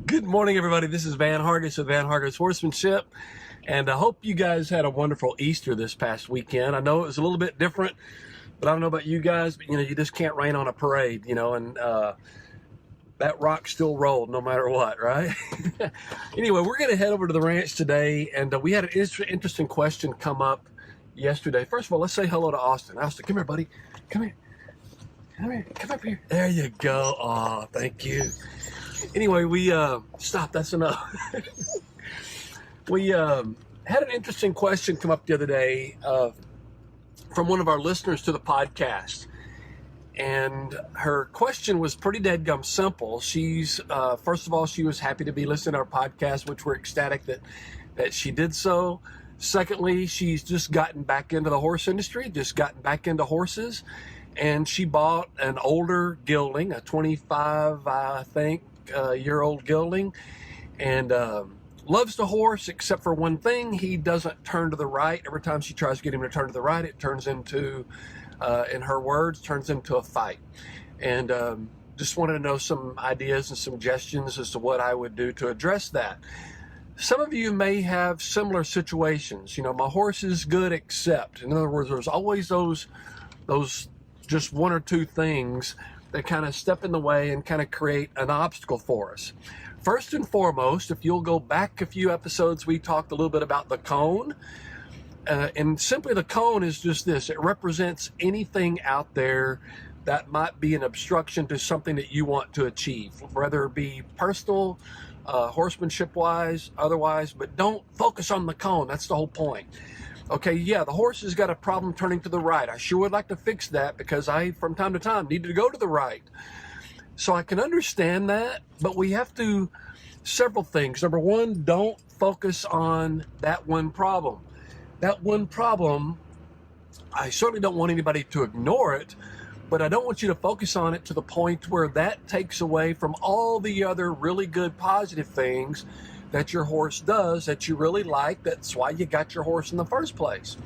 Good morning, everybody. This is Van Hargis with Van Hargis Horsemanship, and I hope you guys had a wonderful Easter this past weekend. I know it was a little bit different, but I don't know about you guys, but you just can't rain on a parade, and that rock still rolled no matter what, right? Anyway, we're going to head over to the ranch today, and we had an interesting question come up yesterday. First of all, let's say hello to Austin. Austin, come here, buddy. Come here. Come here. Come up here. There you go. Oh, thank you. Anyway, we stop. That's enough. We had an interesting question come up the other day from one of our listeners to the podcast, and her question was pretty deadgum simple. She's first of all, she was happy to be listening to our podcast, which we're ecstatic that she did so. Secondly, she's just gotten back into the horse industry, just gotten back into horses, and she bought an older gelding, a 25, I think, year-old gelding, and loves the horse except for one thing: he doesn't turn to the right. Every time she tries to get him to turn to the right, it turns into, in her words, turns into a fight. And just wanted to know some ideas and suggestions as to what I would do to address that. Some of you may have similar situations. My horse is good except. In other words, there's always those just one or two things that kind of step in the way and kind of create an obstacle for us. First and foremost, if you'll go back a few episodes, we talked a little bit about the cone. And simply the cone is just this: it represents anything out there that might be an obstruction to something that you want to achieve, whether it be personal, horsemanship-wise, otherwise, but don't focus on the cone. That's the whole point. Okay, yeah, the horse has got a problem turning to the right. I sure would like to fix that because I, from time to time, need to go to the right. So I can understand that, but we have to, several things. Number one, don't focus on that one problem. That one problem, I certainly don't want anybody to ignore it, but I don't want you to focus on it to the point where that takes away from all the other really good positive things that your horse does that you really like. That's why you got your horse in the first place.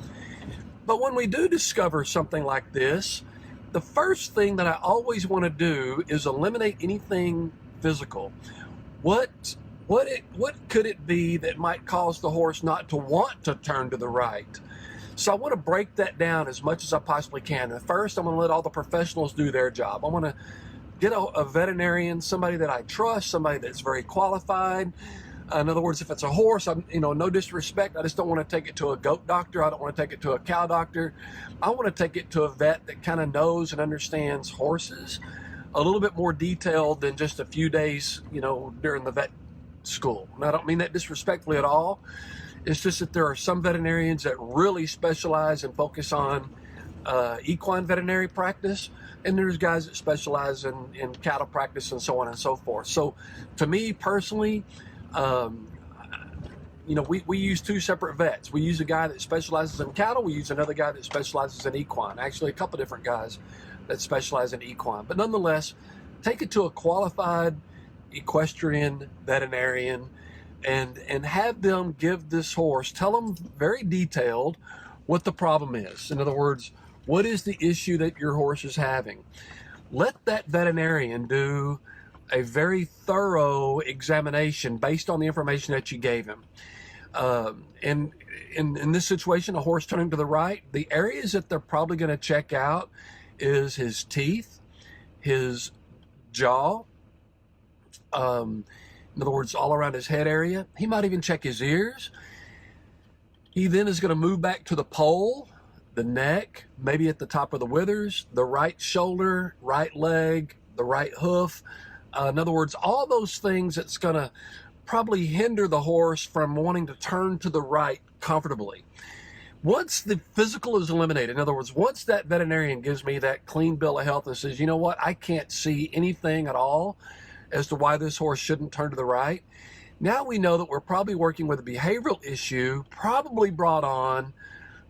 But when we do discover something like this, the first thing that I always want to do is eliminate anything physical. What could it be that might cause the horse not to want to turn to the right? So I want to break that down as much as I possibly can. And first, I'm going to let all the professionals do their job. I want to get a veterinarian, somebody that I trust, somebody that's very qualified. In other words, if it's a horse, no disrespect, I just don't want to take it to a goat doctor. I don't want to take it to a cow doctor. I want to take it to a vet that kind of knows and understands horses a little bit more detailed than just a few days, during the vet school. And I don't mean that disrespectfully at all. It's just that there are some veterinarians that really specialize and focus on equine veterinary practice, and there's guys that specialize in cattle practice and so on and so forth. So to me personally, we use two separate vets. We use a guy that specializes in cattle. We use another guy that specializes in equine. Actually, a couple different guys that specialize in equine. But nonetheless, take it to a qualified equestrian veterinarian and have them give this horse, tell them very detailed what the problem is. In other words, what is the issue that your horse is having? Let that veterinarian do a very thorough examination based on the information that you gave him. And in this situation, a horse turning to the right, the areas that they're probably going to check out is his teeth, his jaw, in other words, all around his head area. He might even check his ears. He then is going to move back to the poll, the neck, maybe at the top of the withers, the right shoulder, right leg, the right hoof. In other words, all those things that's going to probably hinder the horse from wanting to turn to the right comfortably. Once the physical is eliminated, in other words, once that veterinarian gives me that clean bill of health and says, you know what, I can't see anything at all as to why this horse shouldn't turn to the right, now we know that we're probably working with a behavioral issue, probably brought on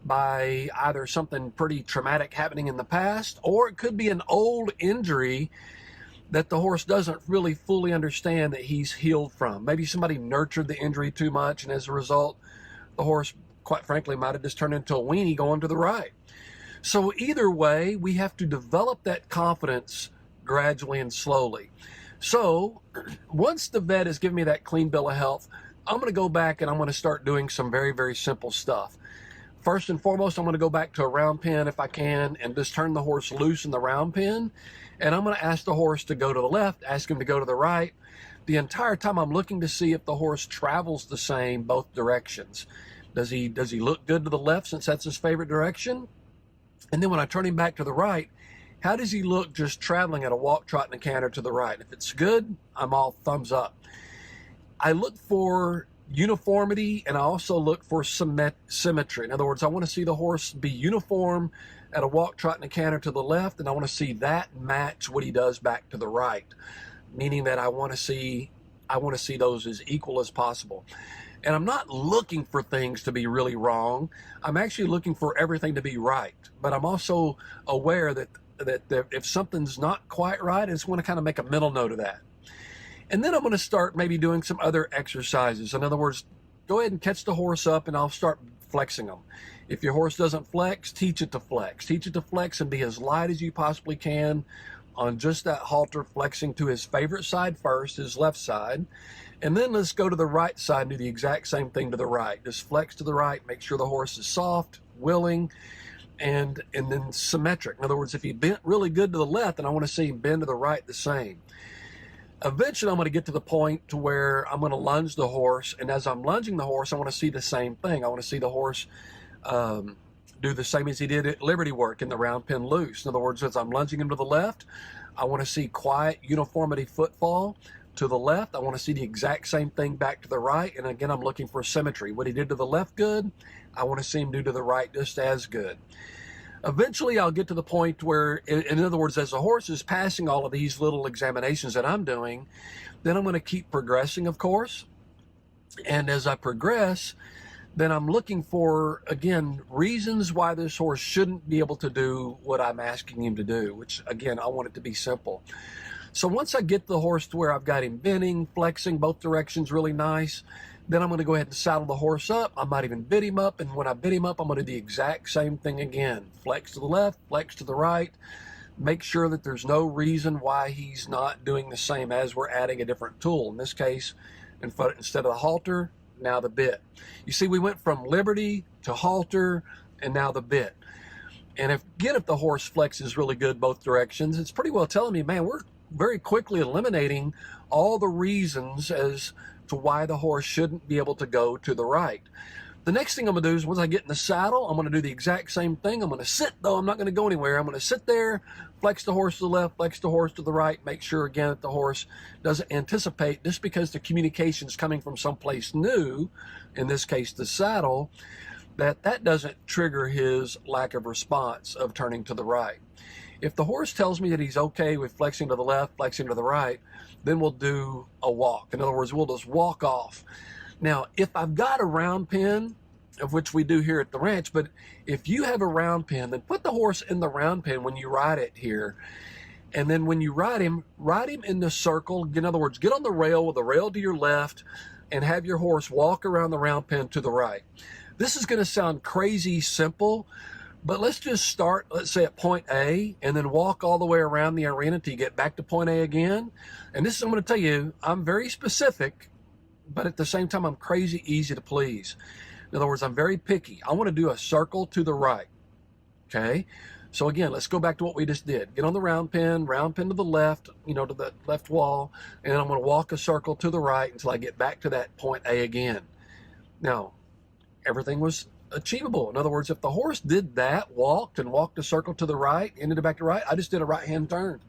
by either something pretty traumatic happening in the past, or it could be an old injury that the horse doesn't really fully understand that he's healed from. Maybe somebody nurtured the injury too much, and as a result, the horse, quite frankly, might have just turned into a weenie going to the right. So either way, we have to develop that confidence gradually and slowly. So once the vet has given me that clean bill of health, I'm going to go back and I'm going to start doing some very, very simple stuff. First and foremost, I'm going to go back to a round pen if I can and just turn the horse loose in the round pen. And I'm going to ask the horse to go to the left, ask him to go to the right. The entire time I'm looking to see if the horse travels the same both directions. Does he look good to the left since that's his favorite direction? And then when I turn him back to the right, how does he look just traveling at a walk, trot, and a canter to the right? If it's good, I'm all thumbs up. I look for uniformity, and I also look for symmetry. In other words, I want to see the horse be uniform at a walk, trot, and a canter to the left, and I want to see that match what he does back to the right, meaning that I want to see those as equal as possible. And I'm not looking for things to be really wrong. I'm actually looking for everything to be right. But I'm also aware that if something's not quite right, I just want to kind of make a mental note of that. And then I'm going to start maybe doing some other exercises. In other words, go ahead and catch the horse up and I'll start flexing them. If your horse doesn't flex, teach it to flex. Teach it to flex and be as light as you possibly can on just that halter, flexing to his favorite side first, his left side. And then let's go to the right side and do the exact same thing to the right. Just flex to the right, make sure the horse is soft, willing, and then symmetric. In other words, if he bent really good to the left, then I want to see him bend to the right the same. Eventually, I'm going to get to the point to where I'm going to lunge the horse, and as I'm lunging the horse, I want to see the same thing. I want to see the horse do the same as he did at Liberty Work in the round pen loose. In other words, as I'm lunging him to the left, I want to see quiet uniformity footfall to the left. I want to see the exact same thing back to the right, and again, I'm looking for symmetry. What he did to the left good, I want to see him do to the right just as good. Eventually, I'll get to the point where, in other words, as the horse is passing all of these little examinations that I'm doing, then I'm going to keep progressing, of course. And as I progress, then I'm looking for, again, reasons why this horse shouldn't be able to do what I'm asking him to do, which, again, I want it to be simple. So once I get the horse to where I've got him bending, flexing both directions really nice, then I'm going to go ahead and saddle the horse up. I might even bit him up, and when I bit him up, I'm going to do the exact same thing again. Flex to the left, flex to the right. Make sure that there's no reason why he's not doing the same as we're adding a different tool. In this case, instead of the halter, now the bit. You see, we went from Liberty to halter, and now the bit. And if the horse flexes really good both directions, it's pretty well telling me, man, we're very quickly eliminating all the reasons as to why the horse shouldn't be able to go to the right. The next thing I'm going to do is once I get in the saddle, I'm going to do the exact same thing. I'm going to sit, though. I'm not going to go anywhere. I'm going to sit there, flex the horse to the left, flex the horse to the right, make sure, again, that the horse doesn't anticipate, just because the communication is coming from someplace new, in this case the saddle, that doesn't trigger his lack of response of turning to the right. If the horse tells me that he's okay with flexing to the left, flexing to the right, then we'll do a walk. In other words, we'll just walk off. Now, if I've got a round pen, of which we do here at the ranch, but if you have a round pen, then put the horse in the round pen when you ride it here. And then when you ride him in the circle. In other words, get on the rail with the rail to your left and have your horse walk around the round pen to the right. This is going to sound crazy simple, but let's just start, let's say at point A, and then walk all the way around the arena till you get back to point A again. And this is, I'm going to tell you, I'm very specific, but at the same time, I'm crazy easy to please. In other words, I'm very picky. I want to do a circle to the right, okay? So again, let's go back to what we just did. Get on the round pen to the left, to the left wall, and then I'm going to walk a circle to the right until I get back to that point A again. Now, everything was achievable. In other words, if the horse did that, walked a circle to the right, ended it back to right, I just did a right-hand turn.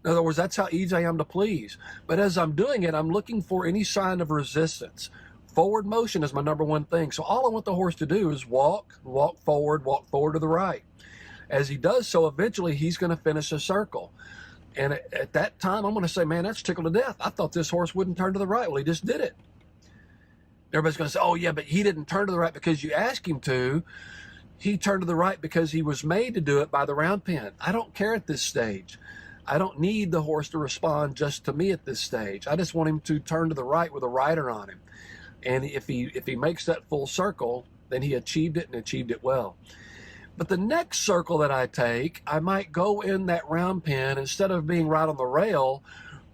In other words, that's how easy I am to please. But as I'm doing it, I'm looking for any sign of resistance. Forward motion is my number one thing. So all I want the horse to do is walk forward to the right. As he does so, eventually he's going to finish a circle. And at that time, I'm going to say, man, that's tickled to death. I thought this horse wouldn't turn to the right. Well, he just did it. Everybody's going to say, oh, yeah, but he didn't turn to the right because you asked him to. He turned to the right because he was made to do it by the round pen. I don't care at this stage. I don't need the horse to respond just to me at this stage. I just want him to turn to the right with a rider on him. And if he makes that full circle, then he achieved it and achieved it well. But the next circle that I take, I might go in that round pen, instead of being right on the rail,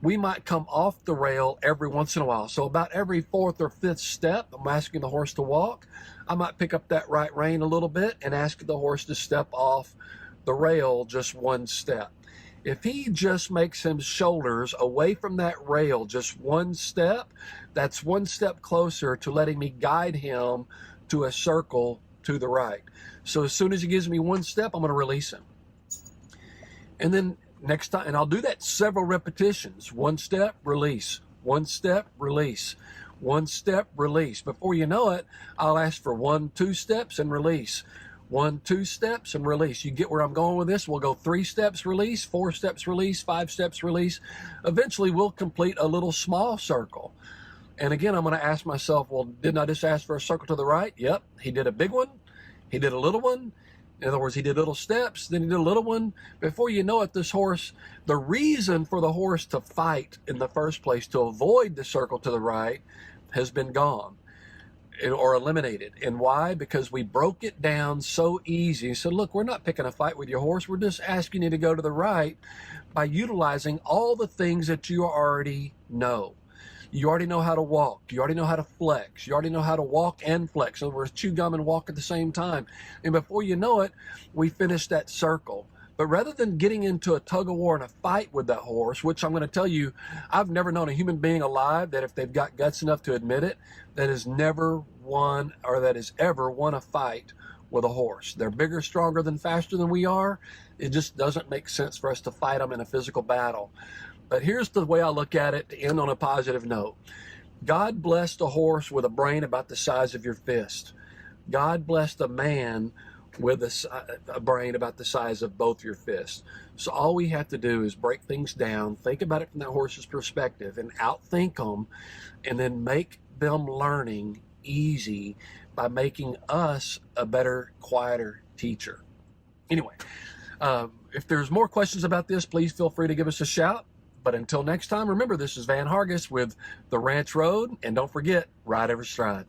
we might come off the rail every once in a while. So about every fourth or fifth step, I'm asking the horse to walk. I might pick up that right rein a little bit and ask the horse to step off the rail just one step. If he just makes his shoulders away from that rail just one step, that's one step closer to letting me guide him to a circle to the right. So as soon as he gives me one step, I'm going to release him. And then next time, and I'll do that several repetitions. One step, release. One step, release. One step, release. Before you know it, I'll ask for 1, 2 steps and release. 1, 2 steps and release. You get where I'm going with this? We'll go 3 steps, release, 4 steps, release, 5 steps, release. Eventually, we'll complete a little small circle. And again, I'm going to ask myself, well, didn't I just ask for a circle to the right? Yep. He did a big one. He did a little one. In other words, he did little steps, then he did a little one. Before you know it, this horse, the reason for the horse to fight in the first place to avoid the circle to the right has been gone or eliminated. And why? Because we broke it down so easy. So look, we're not picking a fight with your horse. We're just asking you to go to the right by utilizing all the things that you already know. You already know how to walk. You already know how to flex. You already know how to walk and flex. In other words, chew gum and walk at the same time. And before you know it, we finish that circle. But rather than getting into a tug of war and a fight with that horse, which I'm going to tell you, I've never known a human being alive that if they've got guts enough to admit it, that has never won or that has ever won a fight with a horse. They're bigger, stronger, than faster than we are. It just doesn't make sense for us to fight them in a physical battle. But here's the way I look at it to end on a positive note. God blessed a horse with a brain about the size of your fist. God blessed a man with a brain about the size of both your fists. So all we have to do is break things down, think about it from that horse's perspective, and outthink them, and then make them learning easy by making us a better, quieter teacher. Anyway, if there's more questions about this, please feel free to give us a shout. But until next time, remember, this is Van Hargis with The Ranch Road, and don't forget, ride every stride.